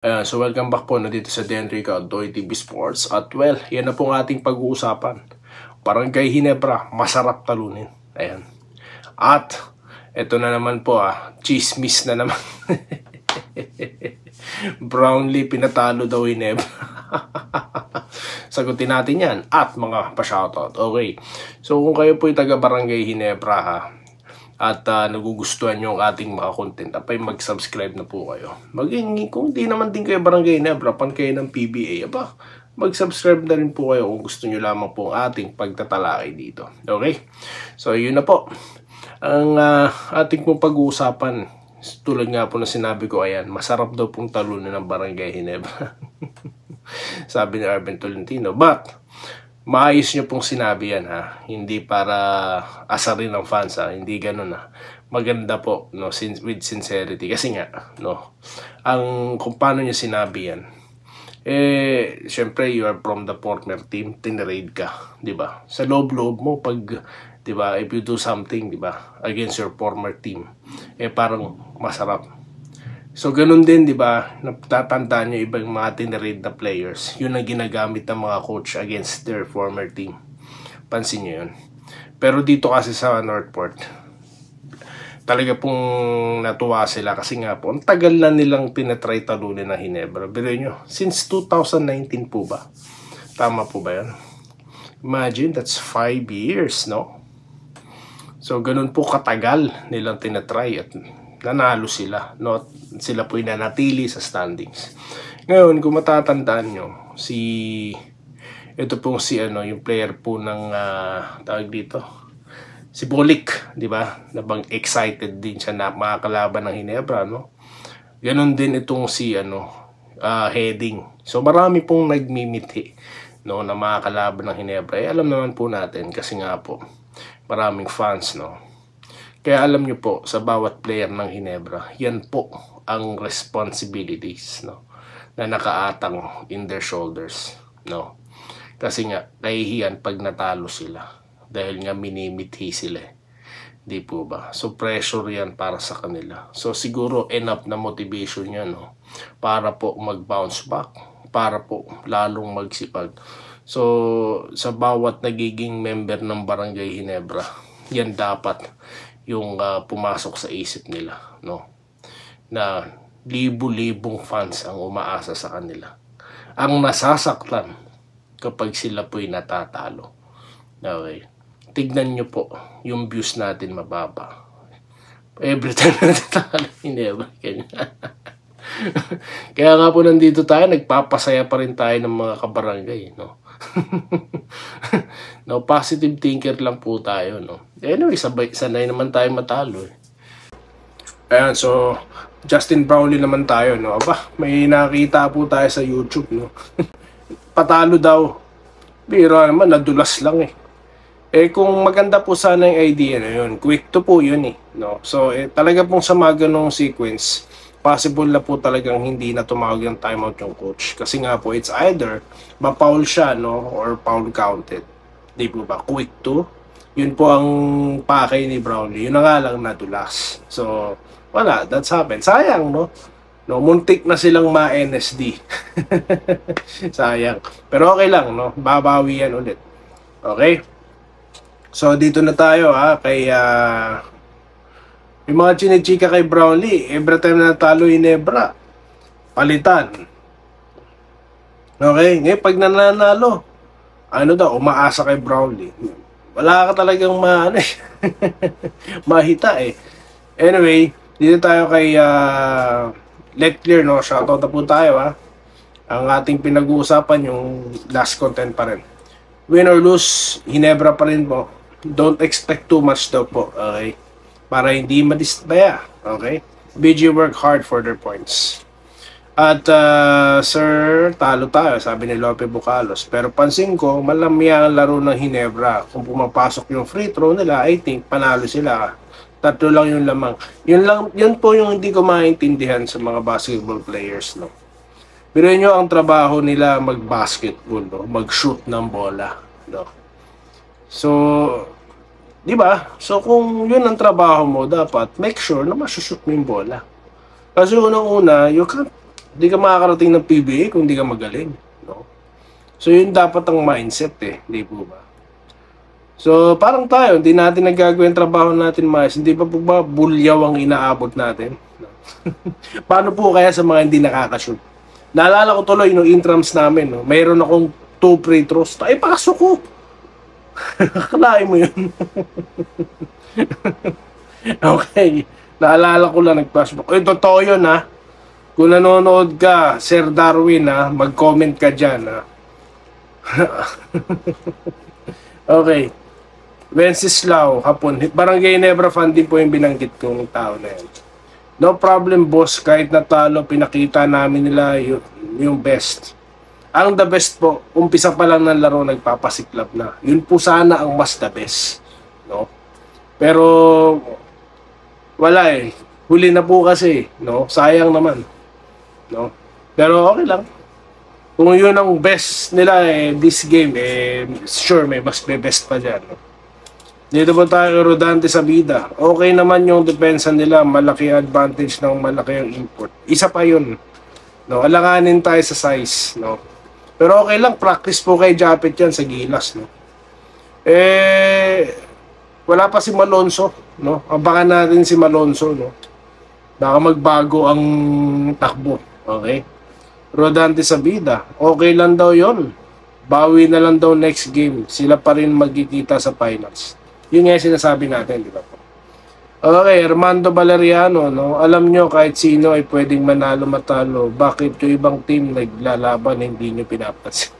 Ayan, so welcome back po na dito sa Denrico Doy TV Sports. At well, yan na po ang ating pag-uusapan. Barangay Ginebra, masarap talunin. Ayan. At ito na naman po chismis na naman. Brownlee pinatalo daw Ginebra. Sagutin natin yan at mga pa-shoutout. Okay. So kung kayo po yung taga Barangay Ginebra at nagugustuhan nyo ang ating mga content, apay mag-subscribe na po kayo. Maging, kung hindi naman din kayo Barangay Ginebra, pan kayo ng PBA, mag-subscribe na rin po kayo kung gusto nyo lamang po ang ating pagtatalakay dito. Okay? So, yun na po. Ang ating pong pag-uusapan, tulad nga po na sinabi ko, ayan, masarap daw pong talunan ng Barangay Ginebra. Sabi ni Arben Tolentino. But, maayos nyo pong sinabi yan hindi para asarin ng fans hindi ganun maganda po no, with sincerity kasi nga no, ang kung paano nyo sinabi yan syempre you are from the former team, tinrade ka, di ba? Sa loob-loob mo pag, di ba, if you do something, di ba, against your former team, parang masarap. So, ganun din, di ba, natatandaan nyo ibang mga tinrade na players. Yun ang ginagamit ng mga coach against their former team. Pansin nyo yun. Pero dito kasi sa Northport, talaga pong natuwa sila kasi nga po, ang tagal na nilang tinatry talunin ng Ginebra. Pero nyo, since 2019 po ba? Tama po ba yun? Imagine, that's 5 years, no? So, ganun po katagal nilang tinatry at nanalo sila, no? Sila po nanatili sa standings. Ngayon, kung matatandaan nyo, ito pong yung player po ng tawag dito, si Bolik, di ba? Nabang excited din siya na makakalaban ng Ginebra, no? Ganon din itong Heading. So marami pong nagmimithi, no, na makakalaban ng Ginebra. Alam naman po natin kasi nga po maraming fans, no. Kaya alam nyo po, sa bawat player ng Ginebra, yan po ang responsibilities, no, na nakaatang in their shoulders, no. Kasi nga, nahihiyan pag natalo sila. Dahil nga minimithi sila. Di po ba? So, pressure yan para sa kanila. So, siguro enough na motivation yan, no, para po mag-bounce back, para po lalong magsipag. So, sa bawat nagiging member ng Barangay Ginebra, yan dapat yung pumasok sa isip nila, no, na libu-libong fans ang umaasa sa kanila, ang nasasaktan kapag sila po'y natatalo. Okay, tignan nyo po yung views natin mababa every time natatalo, hindi ba ganyan? Kaya nga po nandito tayo, nagpapasaya pa rin tayo ng mga kabarangay, no. No, positive thinker lang po tayo, no. Anyway, sanay naman tayo matalo Ayan, so Justin Brownlee naman tayo, no. May nakita po tayo sa YouTube, no. Patalo daw, biro naman, nadulas lang kung maganda po sana yung idea na yun, quick to po yun no. So talaga pong sa mga ganong sequence, possible na po talagang hindi na tumawag yung timeout yung coach. Kasi nga po, it's either ma-foul siya, no, or foul counted. Di po ba? Quick to. Yun po ang pakay ni Brownlee. Yun na nga lang nadulas. So, wala. That's happened. Sayang, no? No, muntik na silang ma-NSD. Sayang. Pero okay lang, no? Babawi yan ulit. Okay? So, dito na tayo, kay yung mga chinichika kay Brownlee, every time na natalo Ginebra, palitan. Okay? Ngayon, pag nananalo, umaasa kay Brownlee. Wala ka talagang mahita Anyway, dito tayo kay Leclerc, no? Shoutout na po tayo, Ang ating pinag-uusapan, yung last content pa rin. Win or lose, Ginebra pa rin po. Don't expect too much daw po, okay? Para hindi madisbaya, okay? BG work hard for their points. At sir, talo tayo, sabi ni Lope Bucalos. Pero pansin ko, malamya ang laro ng Ginebra. Kung pumapasok yung free throw nila, I think panalo sila. 3 lang yung lamang. Yun po yung hindi ko maintindihan sa mga basketball players, no. Pero nyo ang trabaho nila mag-basketball, no? Mag-shoot ng bola, no. So, di ba? So, kung yun ang trabaho mo, dapat make sure na masushoot mo yung bola. Kasi unang-una, you can't Hindi ka makakarating ng PBA kung hindi ka magaling, no? So yun dapat ang mindset hindi po ba? So parang tayo, hindi natin nagagawa yung trabaho natin maayos, hindi pa po ba bulyaw ang inaabot natin? No? Paano po kaya sa mga hindi nakakashoot? Naalala ko tuloy no intrams namin, no? Mayroon akong 2 free throws. Ay, pasok ko. Kalain mo yun. Okay. Naalala ko lang nag-flashback. Uy, totoo yun ha. Kung nanonood ka, Sir Darwin ha, mag-comment ka dyan ha. Okay. Wenceslao, hapon. Barangay Nebra fan din po yung binanggit kong tao na yan. No problem boss, kahit natalo, pinakita namin nila yung best. Ang the best po, umpisa pa lang ng laro, nagpapasiklab na. Yun po sana ang mas the best. No? Pero, wala huli na po kasi, no? Sayang naman. No? Pero okay lang. Kung yun ang best nila this game, sure may mas best pa dyan. No? Dito po tayo Rodante sa bida. Okay naman yung depensa nila, malaki advantage ng malaki ang import. Isa pa yun. No, alanganin tayo sa size, no. Pero okay lang, practice po kay Japet yan sa Gilas, no. Wala pa si Malonzo, no. Abangan natin si Malonzo, no. Baka magbago ang takbo, okay? Rodante sa bida. Okay lang daw yon. Bawi na lang daw next game. Sila pa rin magkikita sa finals. Yun nga yung sinasabi natin, di ba po? Okay, Armando Valeriano, no? Alam nyo kahit sino ay pwedeng manalo matalo. Bakit yung ibang team naglalaban hindi nyo pinapansin?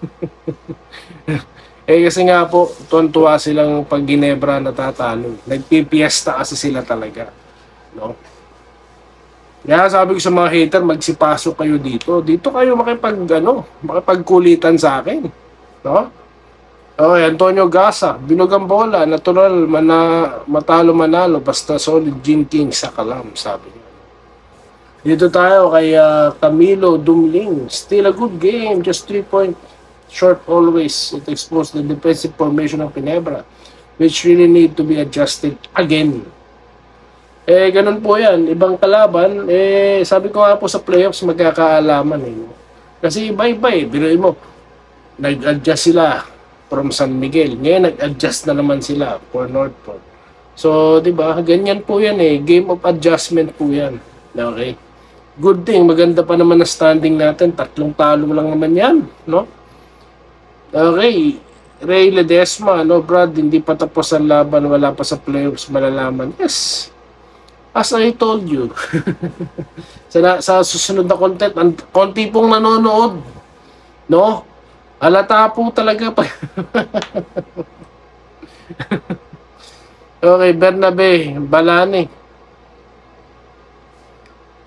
Kasi nga po, tuwan-tuwa silang pag Ginebra natatalo. Nagpipiesta kasi sila talaga, no? Kaya sabi ko sa mga hater, magsipasok kayo dito. Dito kayo makipagkulitan sa akin, no? Okay, Antonio Gasa, bilog ang bola, natural, matalo manalo, basta solid Gene King sa kalam, sabi niya. Dito tayo kay Camilo Dumling, still a good game, just 3-point short always. It exposed the defensive formation ng Ginebra, which really need to be adjusted again. Ganun po yan, ibang kalaban, sabi ko nga po sa playoffs magkakaalaman Kasi iba-iba biruin mo, nag-adjust sila from San Miguel. Ngayon, nag-adjust na naman sila for Northport. So, di ba? Ganyan po yan Game of adjustment po yan. Okay? Good thing. Maganda pa naman na standing natin. 3 talo lang naman yan. No? Okay. Ray Ledesma. No, Brad? Hindi pa tapos ang laban. Wala pa sa playoffs. Malalaman. Yes. As I told you. sa susunod na content, konti pong nanonood. No? Halata po talaga pa. Okay, Bernabe, Balani.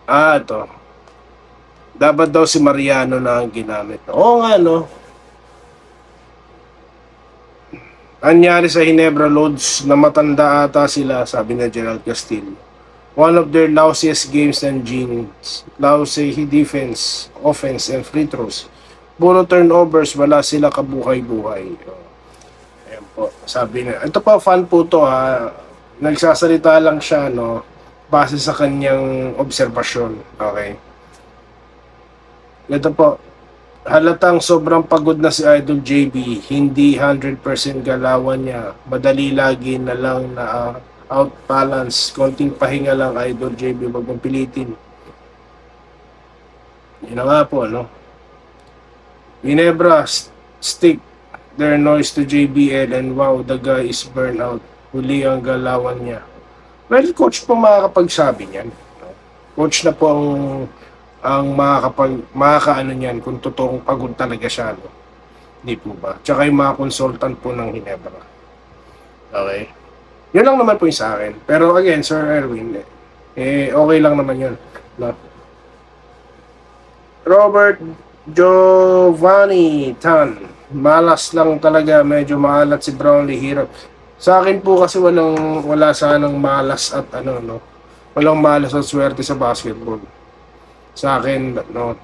Ito. Dapat daw si Mariano na ang ginamit. Oo nga, no? Anyari sa Ginebra Loads na matanda ata sila, sabi na Gerald Castillo. One of their lousiest games and Gene's. Lousy defense, offense, and free throws. Puro turnovers, wala sila kabuhay-buhay. Ayan po, sabi na. Ito pa, fan po to Nagsasalita lang siya, no, base sa kanyang obserbasyon. Okay. Ito po, halatang sobrang pagod na si Idol JB. Hindi 100% galawan niya. Madali lagi na lang na out-balance. Konting pahinga lang, Idol JB. Wag mong pilitin. Yun na nga po, no? Ginebra, stick their noise to JBL and wow, the guy is burnt out. Huli ang galawan niya. Well, coach po makakapagsabi niyan. Coach na po ang makakaano niyan kung totoong pagod talaga siya. No? Hindi po ba? Tsaka yung mga consultant po ng Ginebra. Okay? Yun lang naman po yung sa akin. Pero again, Sir Erwin, okay lang naman yun. No? Robert Giovanni Tan, malas lang talaga, medyo maalat si Brownlee, hirap. Sa akin po kasi wala sanang malas at no, walang malas at swerte sa basketball. Sa akin, no,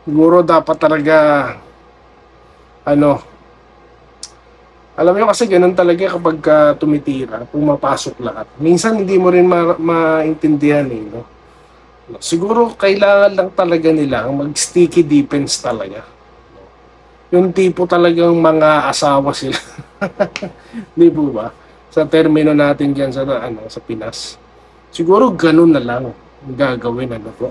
siguro dapat talaga alam nyo kasi ganun talaga kapag tumitira, pumapasok lahat. Minsan hindi mo rin maintindihan no? Siguro kailangan lang talaga nila mag-sticky defense talaga. Yung tipo talagang mga asawa sila. Di po ba? Sa termino natin diyan sa sa Pinas. Siguro ganun na lang ang gagawin po.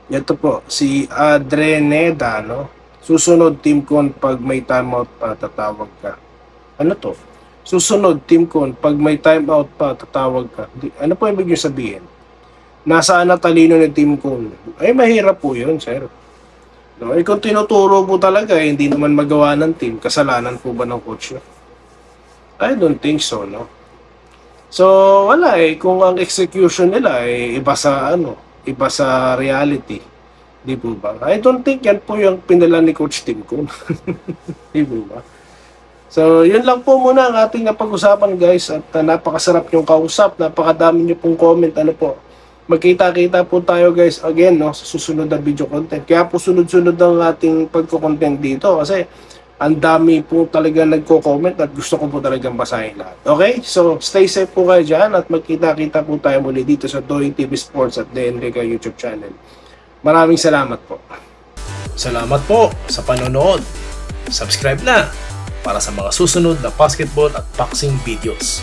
Ito po si Adreneda, no? Susunod team con pag may timeout pa tatawag ka. Ano to? Susunod team con pag may timeout pa tatawag ka. Ano po ibig sabihin? Nasaan na talino ng team con? Ay mahirap po 'yun, sir. No, kung tinuturo po talaga, hindi naman magawa ng team, kasalanan po ba ng coach nyo? I don't think so, no? So, wala kung ang execution nila iba sa iba sa reality. Di po ba? I don't think yan po yung pinala ni Coach Tim Kun. Di po ba? So, yun lang po muna ang ating napag-usapan, guys. At napakasarap yung kausap, napakadami nyo pong comment, po. Magkita-kita po tayo, guys, again, no, sa susunod na video content. Kaya po sunod-sunod ang ating pagko-content dito kasi ang dami po talaga nagko-comment at gusto ko po talagang basahin lahat. Okay? So, stay safe po kayo dyan at magkita-kita po tayo muli dito sa Doing TV Sports at The Enrica YouTube channel. Maraming salamat po. Salamat po sa panonood. Subscribe na para sa mga susunod na basketball at boxing videos.